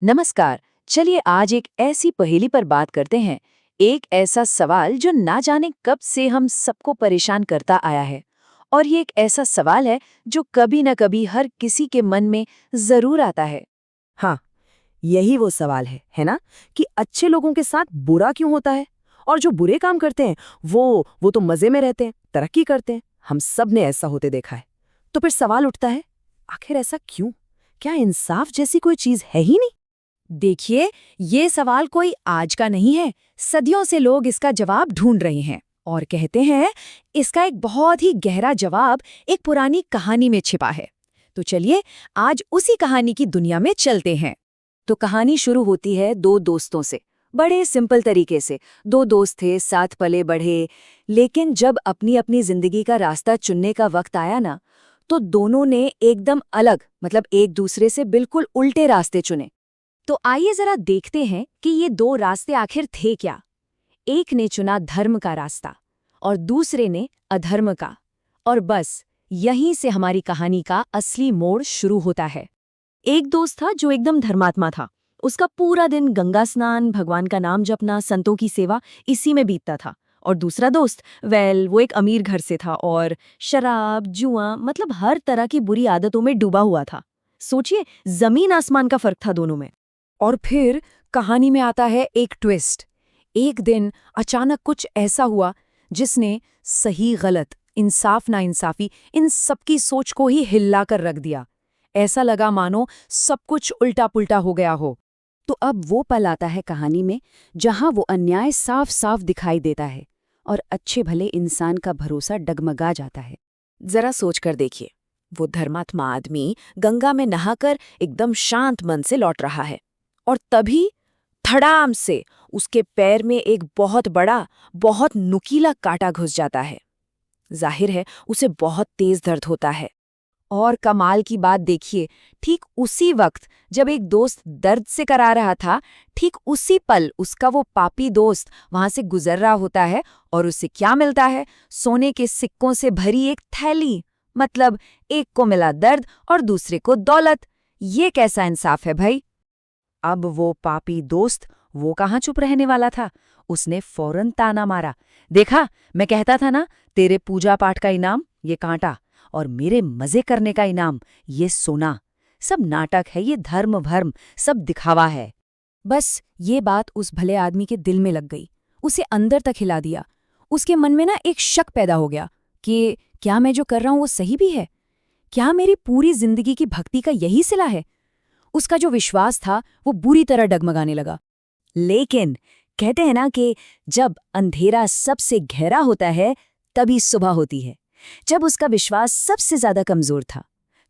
नमस्कार। चलिए आज एक ऐसी पहेली पर बात करते हैं। एक ऐसा सवाल जो ना जाने कब से हम सबको परेशान करता आया है। और ये एक ऐसा सवाल है जो कभी न कभी हर किसी के मन में जरूर आता है। हाँ, यही वो सवाल है ना? कि अच्छे लोगों के साथ बुरा क्यों होता है? और जो बुरे काम करते हैं, वो तो मजे में रहते हैं, तरक्की करते हैं। हम सब ने ऐसा होते देखा है। तो फिर सवाल उठता है, आखिर ऐसा क्यों? क्या इंसाफ जैसी कोई चीज है ही नहीं? देखिए, ये सवाल कोई आज का नहीं है। सदियों से लोग इसका जवाब ढूंढ रहे हैं और कहते हैं इसका एक बहुत ही गहरा जवाब एक पुरानी कहानी में छिपा है। तो चलिए आज उसी कहानी की दुनिया में चलते हैं। तो कहानी शुरू होती है दो दोस्तों से। बड़े सिंपल तरीके से दो दोस्त थे, साथ पले बढ़े। लेकिन जब अपनी अपनी जिंदगी का रास्ता चुनने का वक्त आया ना, तो दोनों ने एकदम अलग, मतलब एक दूसरे से बिल्कुल उल्टे रास्ते चुने। तो आइए जरा देखते हैं कि ये दो रास्ते आखिर थे क्या। एक ने चुना धर्म का रास्ता और दूसरे ने अधर्म का। और बस यहीं से हमारी कहानी का असली मोड़ शुरू होता है। एक दोस्त था जो एकदम धर्मात्मा था। उसका पूरा दिन गंगा स्नान, भगवान का नाम जपना, संतों की सेवा, इसी में बीतता था। और दूसरा दोस्त, वो एक अमीर घर से था और शराब, जुआ, मतलब हर तरह की बुरी आदतों में डूबा हुआ था। सोचिए, जमीन आसमान का फर्क था दोनों में। और फिर कहानी में आता है एक ट्विस्ट। एक दिन अचानक कुछ ऐसा हुआ जिसने सही गलत, इंसाफ नाइंसाफी, इन सबकी सोच को ही हिला कर रख दिया। ऐसा लगा मानो सब कुछ उल्टा पुल्टा हो गया हो। तो अब वो पल आता है कहानी में जहां वो अन्याय साफ साफ दिखाई देता है और अच्छे भले इंसान का भरोसा डगमगा जाता है। जरा सोच कर देखिए, वो धर्मात्मा आदमी गंगा में नहाकर एकदम शांत मन से लौट रहा है और तभी धड़ाम से उसके पैर में एक बहुत बड़ा, बहुत नुकीला कांटा घुस जाता है। जाहिर है उसे बहुत तेज दर्द होता है। और कमाल की बात देखिए, ठीक उसी वक्त जब एक दोस्त दर्द से करा रहा था, ठीक उसी पल उसका वो पापी दोस्त वहां से गुजर रहा होता है और उसे क्या मिलता है? सोने के सिक्कों से भरी एक थैली। मतलब एक को मिला दर्द और दूसरे को दौलत। ये कैसा इंसाफ है भाई? अब वो पापी दोस्त, वो कहाँ चुप रहने वाला था। उसने फौरन ताना मारा, देखा मैं कहता था ना, तेरे पूजा पाठ का इनाम ये कांटा और मेरे मजे करने का इनाम ये सोना। सब नाटक है, ये धर्म भर्म, सब दिखावा है। बस ये बात उस भले आदमी के दिल में लग गई, उसे अंदर तक हिला दिया। उसके मन में ना एक शक पैदा हो गया कि क्या मैं जो कर रहा हूं वो सही भी है? क्या मेरी पूरी जिंदगी की भक्ति का यही सिला है? उसका जो विश्वास था वो बुरी तरह डगमगाने लगा। लेकिन कहते हैं ना कि जब अंधेरा सबसे गहरा होता है तभी सुबह होती है। जब उसका विश्वास सबसे ज्यादा कमजोर था,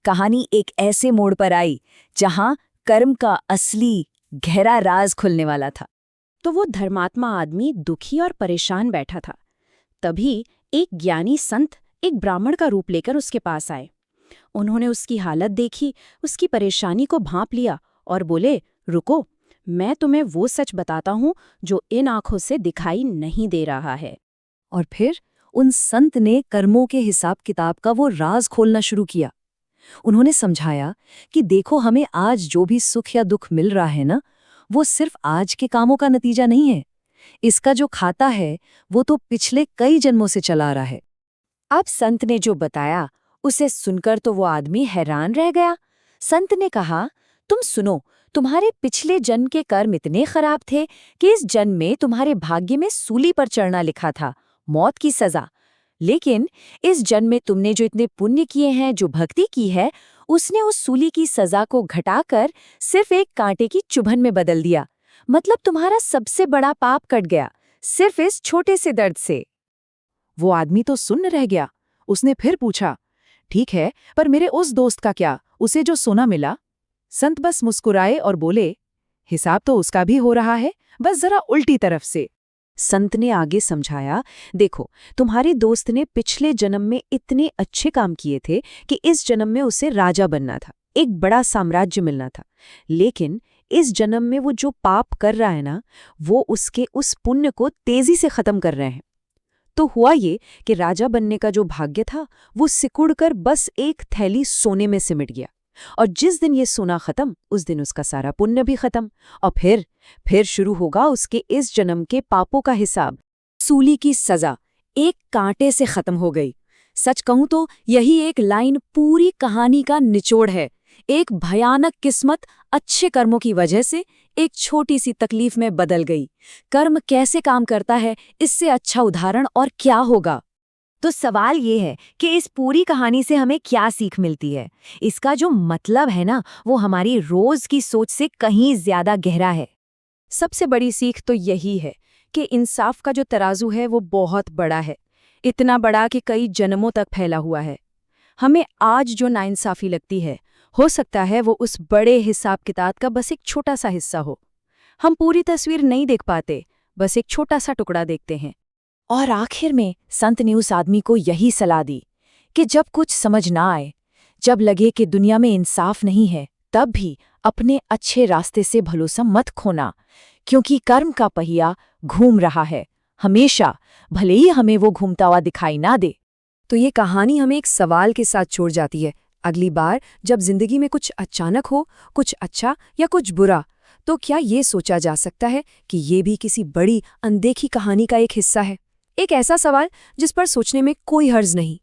कहानी एक ऐसे मोड़ पर आई जहां कर्म का असली गहरा राज खुलने वाला था। तो वो धर्मात्मा आदमी दुखी और परेशान बैठा था। तभी एक ज्ञानी संत एक ब्राह्मण का रूप लेकर उसके पास आए। उन्होंने उसकी हालत देखी, उसकी परेशानी को भांप लिया और बोले, रुको, मैं तुम्हें वो सच बताता हूं जो इन आंखों से दिखाई नहीं दे रहा है। और फिर उन संत ने कर्मों के हिसाब किताब का वो राज खोलना शुरू किया। उन्होंने समझाया कि देखो, हमें आज जो भी सुख या दुख मिल रहा है ना, वो सिर्फ आज के कामों का नतीजा नहीं है। इसका जो खाता है वो तो पिछले कई जन्मों से चला आ रहा है। अब संत ने जो बताया उसे सुनकर तो वो आदमी हैरान रह गया। संत ने कहा, तुम सुनो, तुम्हारे पिछले जन्म के कर्म इतने खराब थे कि इस जन्म में तुम्हारे भाग्य में सूली पर चढ़ना लिखा था, मौत की सजा। लेकिन इस जन्म में तुमने जो इतने पुण्य किए हैं, जो भक्ति की है, उसने उस सूली की सजा को घटाकर सिर्फ एक कांटे की चुभन में बदल दिया। मतलब तुम्हारा सबसे बड़ा पाप कट गया, सिर्फ इस छोटे से दर्द से। वो आदमी तो सुन्न रह गया। उसने फिर पूछा, ठीक है, पर मेरे उस दोस्त का क्या, उसे जो सोना मिला? संत बस मुस्कुराए और बोले, हिसाब तो उसका भी हो रहा है, बस जरा उल्टी तरफ से। संत ने आगे समझाया, देखो, तुम्हारे दोस्त ने पिछले जन्म में इतने अच्छे काम किए थे कि इस जन्म में उसे राजा बनना था, एक बड़ा साम्राज्य मिलना था। लेकिन इस जन्म में वो जो पाप कर रहा है ना, वो उसके उस पुण्य को तेजी से खत्म कर रहे हैं। तो हुआ ये कि राजा बनने का जो भाग्य था वो सिकुड़कर बस एक थैली सोने में सिमट गया। और जिस दिन ये सोना खत्म उस दिन उसका सारा पुण्य भी खत्म, और फिर शुरू होगा उसके इस जन्म के पापों का हिसाब। सूली की सजा एक कांटे से खत्म हो गई। सच कहूं तो यही एक लाइन पूरी कहानी का निचोड़ है। एक भयानक किस्मत अच्छे कर्मों की वजह से एक छोटी सी तकलीफ में बदल गई। कर्म कैसे काम करता है, इससे अच्छा उदाहरण और क्या होगा। तो सवाल ये है कि इस पूरी कहानी से हमें क्या सीख मिलती है। इसका जो मतलब है ना, वो हमारी रोज की सोच से कहीं ज्यादा गहरा है। सबसे बड़ी सीख तो यही है कि इंसाफ का जो तराजू है वो बहुत बड़ा है, इतना बड़ा कि कई जन्मों तक फैला हुआ है। हमें आज जो नाइंसाफी लगती है, हो सकता है वो उस बड़े हिसाब किताब का बस एक छोटा सा हिस्सा हो। हम पूरी तस्वीर नहीं देख पाते, बस एक छोटा सा टुकड़ा देखते हैं। और आखिर में संत ने उस आदमी को यही सलाह दी कि जब कुछ समझ ना आए, जब लगे कि दुनिया में इंसाफ नहीं है, तब भी अपने अच्छे रास्ते से भरोसा मत खोना, क्योंकि कर्म का पहिया घूम रहा है हमेशा, भले ही हमें वो घूमता हुआ दिखाई ना दे। तो ये कहानी हमें एक सवाल के साथ छोड़ जाती है। अगली बार जब जिंदगी में कुछ अचानक हो, कुछ अच्छा या कुछ बुरा, तो क्या ये सोचा जा सकता है कि ये भी किसी बड़ी अनदेखी कहानी का एक हिस्सा है? एक ऐसा सवाल जिस पर सोचने में कोई हर्ज नहीं।